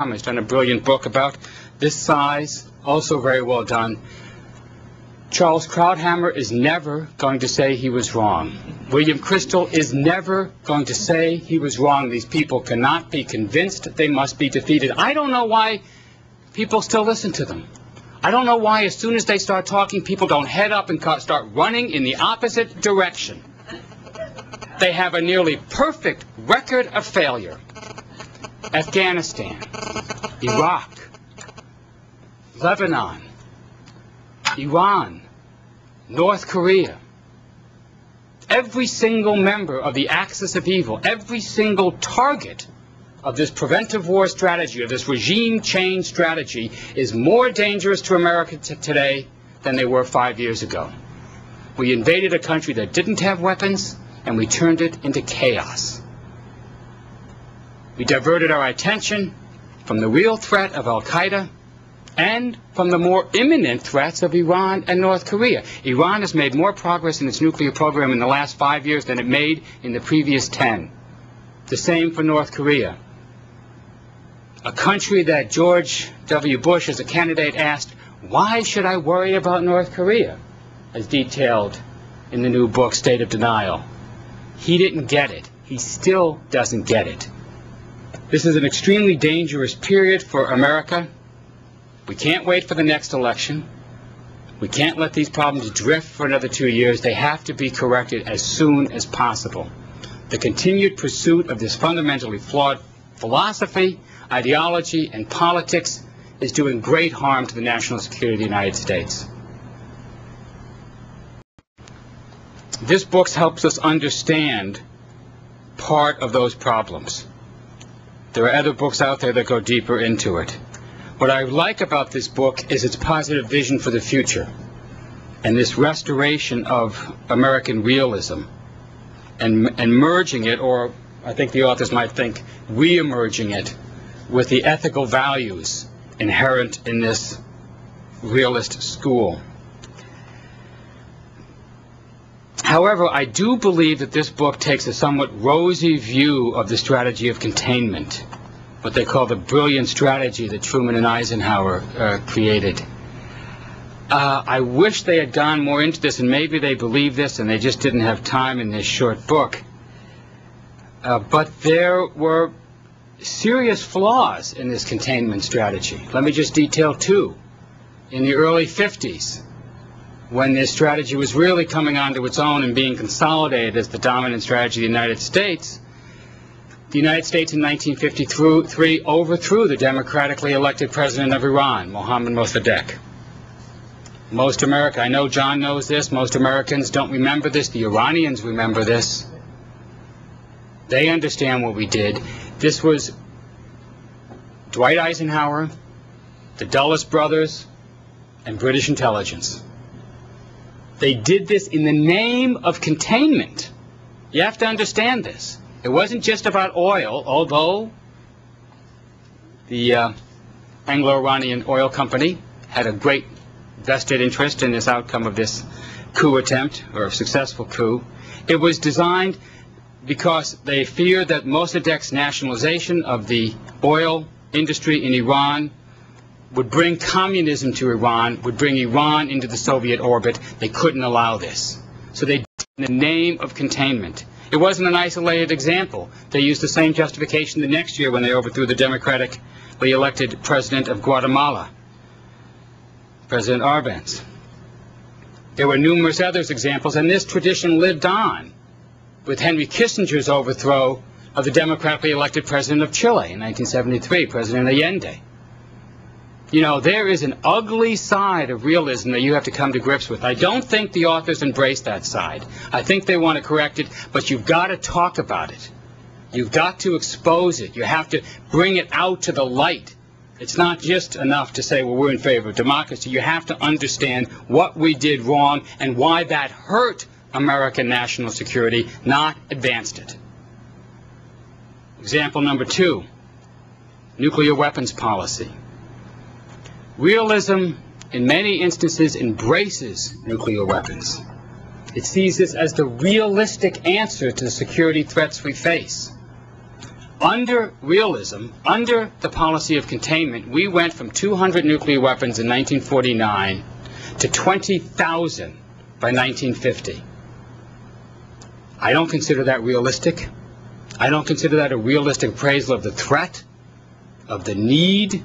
has done a brilliant book about this size, also very well done. Charles Krauthammer is never going to say he was wrong. William Crystal is never going to say he was wrong. These people cannot be convinced. They must be defeated. I don't know why people still listen to them. I don't know why as soon as they start talking, people don't head up and start running in the opposite direction. They have a nearly perfect record of failure. Afghanistan, Iraq, Lebanon, Iran, North Korea. Every single member of the axis of evil, every single target of this preventive war strategy, of this regime change strategy, is more dangerous to America today than they were 5 years ago. We invaded a country that didn't have weapons, and we turned it into chaos. We diverted our attention from the real threat of Al-Qaeda and from the more imminent threats of Iran and North Korea. Iran has made more progress in its nuclear program in the last 5 years than it made in the previous 10. The same for North Korea. A country that George W. Bush, as a candidate, asked, "Why should I worry about North Korea?" as detailed in the new book, State of Denial. He didn't get it. He still doesn't get it. This is an extremely dangerous period for America. We can't wait for the next election. We can't let these problems drift for another 2 years. They have to be corrected as soon as possible. The continued pursuit of this fundamentally flawed philosophy, ideology, and politics is doing great harm to the national security of the United States. This book helps us understand part of those problems. There are other books out there that go deeper into it. What I like about this book is its positive vision for the future and this restoration of American realism and merging it, or I think the authors might think re-emerging it, with the ethical values inherent in this realist school. However, I do believe that this book takes a somewhat rosy view of the strategy of containment, what they call the brilliant strategy that Truman and Eisenhower created. I wish they had gone more into this, and maybe they believe this and they just didn't have time in this short book. But there were serious flaws in this containment strategy. Let me just detail two. In the early 50s, when this strategy was really coming onto its own and being consolidated as the dominant strategy of the United States in 1953 overthrew the democratically elected president of Iran, Mohammad Mossadegh. Most America, I know John knows this, most Americans don't remember this, the Iranians remember this. They understand what we did. This was Dwight Eisenhower, the Dulles brothers, and British intelligence. They did this in the name of containment. You have to understand this. It wasn't just about oil, although the Anglo-Iranian oil company had a great vested interest in this outcome of this coup attempt, or a successful coup. It was designed because they feared that Mossadegh's nationalization of the oil industry in Iran would bring communism to Iran, would bring Iran into the Soviet orbit. They couldn't allow this. So they did it in the name of containment. It wasn't an isolated example. They used the same justification the next year when they overthrew the democratically elected president of Guatemala, President Arbenz. There were numerous other examples, and this tradition lived on with Henry Kissinger's overthrow of the democratically elected president of Chile in 1973, President Allende. You know, there is an ugly side of realism that you have to come to grips with. I don't think the authors embrace that side. I think they want to correct it, but you've got to talk about it. You've got to expose it. You have to bring it out to the light. It's not just enough to say, well, we're in favor of democracy. You have to understand what we did wrong and why that hurt American national security, not advanced it. Example number 2, nuclear weapons policy. Realism, in many instances, embraces nuclear weapons. It sees this as the realistic answer to the security threats we face. Under realism, under the policy of containment, we went from 200 nuclear weapons in 1949 to 20,000 by 1950. I don't consider that realistic. I don't consider that a realistic appraisal of the threat, of the need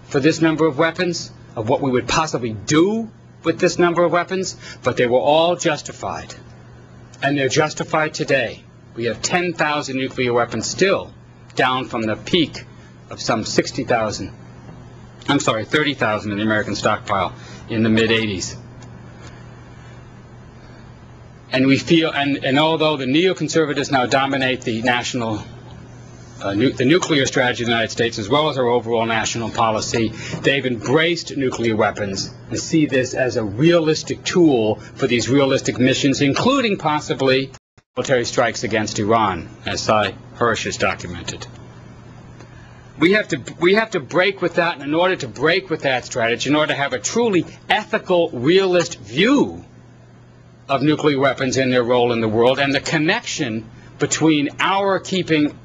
for this number of weapons, of what we would possibly do with this number of weapons, but they were all justified. And they're justified today. We have 10,000 nuclear weapons still, down from the peak of some 30,000 in the American stockpile in the mid-'80s. And we feel, and although the neoconservatives now dominate the national, the nuclear strategy of the United States, as well as our overall national policy, they've embraced nuclear weapons and see this as a realistic tool for these realistic missions, including possibly military strikes against Iran, as Cy Hirsch has documented. We have to break with that, and in order to break with that strategy, in order to have a truly ethical, realist view of nuclear weapons and their role in the world, and the connection between our keeping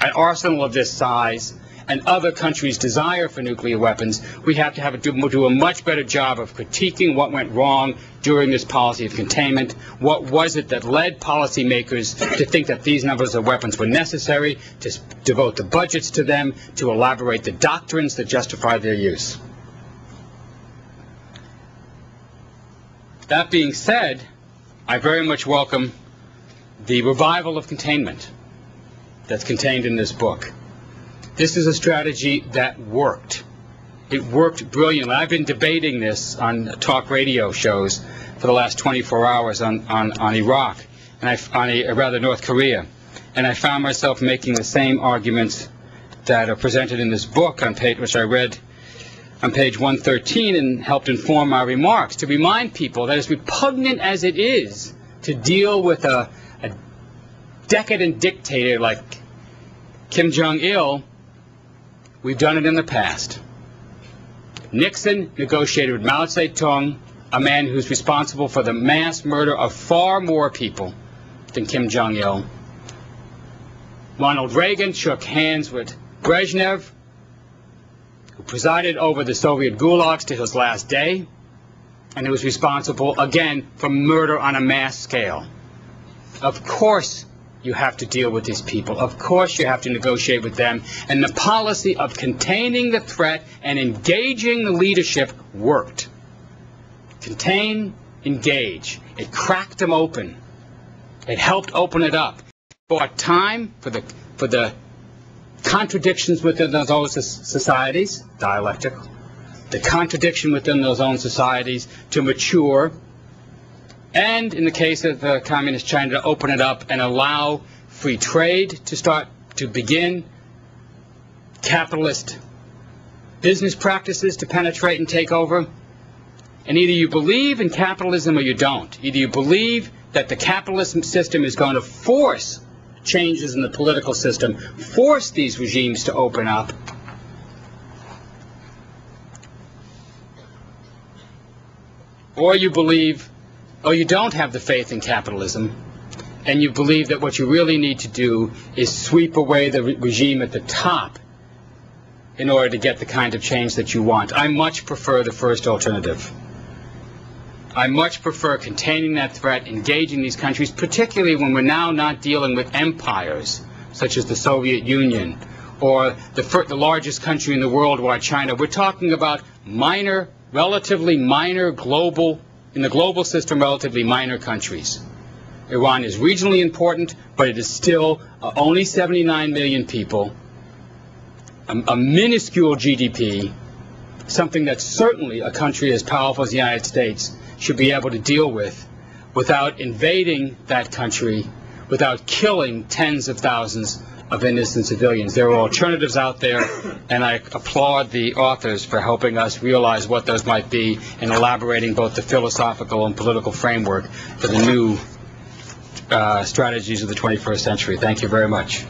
an arsenal of this size and other countries' desire for nuclear weapons, we have to do a much better job of critiquing what went wrong during this policy of containment. What was it that led policymakers to think that these numbers of weapons were necessary, to devote the budgets to them, to elaborate the doctrines that justify their use? That being said, I very much welcome the revival of containment that's contained in this book. This is a strategy that worked. It worked brilliantly. I've been debating this on talk radio shows for the last 24 hours on Iraq, and North Korea. And I found myself making the same arguments that are presented in this book, which I read on page 113 and helped inform my remarks, to remind people that as repugnant as it is to deal with a decadent dictator like Kim Jong-il, we've done it in the past. Nixon negotiated with Mao Zedong, a man who's responsible for the mass murder of far more people than Kim Jong-il. Ronald Reagan shook hands with Brezhnev, who presided over the Soviet gulags to his last day, and who was responsible, again, for murder on a mass scale. Of course you have to deal with these people. Of course you have to negotiate with them. And the policy of containing the threat and engaging the leadership worked. Contain, engage. It cracked them open. It helped open it up. It bought time for the contradictions within those own societies, dialectical, the contradiction within those own societies to mature, and in the case of Communist China, to open it up and allow free trade to begin, capitalist business practices to penetrate and take over. And either you believe in capitalism or you don't. Either you believe that the capitalist system is going to force changes in the political system, force these regimes to open up, or you believe, or you don't have the faith in capitalism, and you believe that what you really need to do is sweep away the regime at the top in order to get the kind of change that you want. I much prefer the first alternative. I much prefer containing that threat, engaging these countries, particularly when we're now not dealing with empires such as the Soviet Union or the largest country in the world, like China. We're talking about minor, relatively minor in the global system, relatively minor countries. Iran is regionally important, but it is still only 79 million people, a minuscule GDP, something that certainly a country as powerful as the United States should be able to deal with without invading that country, without killing tens of thousands of innocent civilians. There are alternatives out there, and I applaud the authors for helping us realize what those might be and elaborating both the philosophical and political framework for the new strategies of the 21st century. Thank you very much.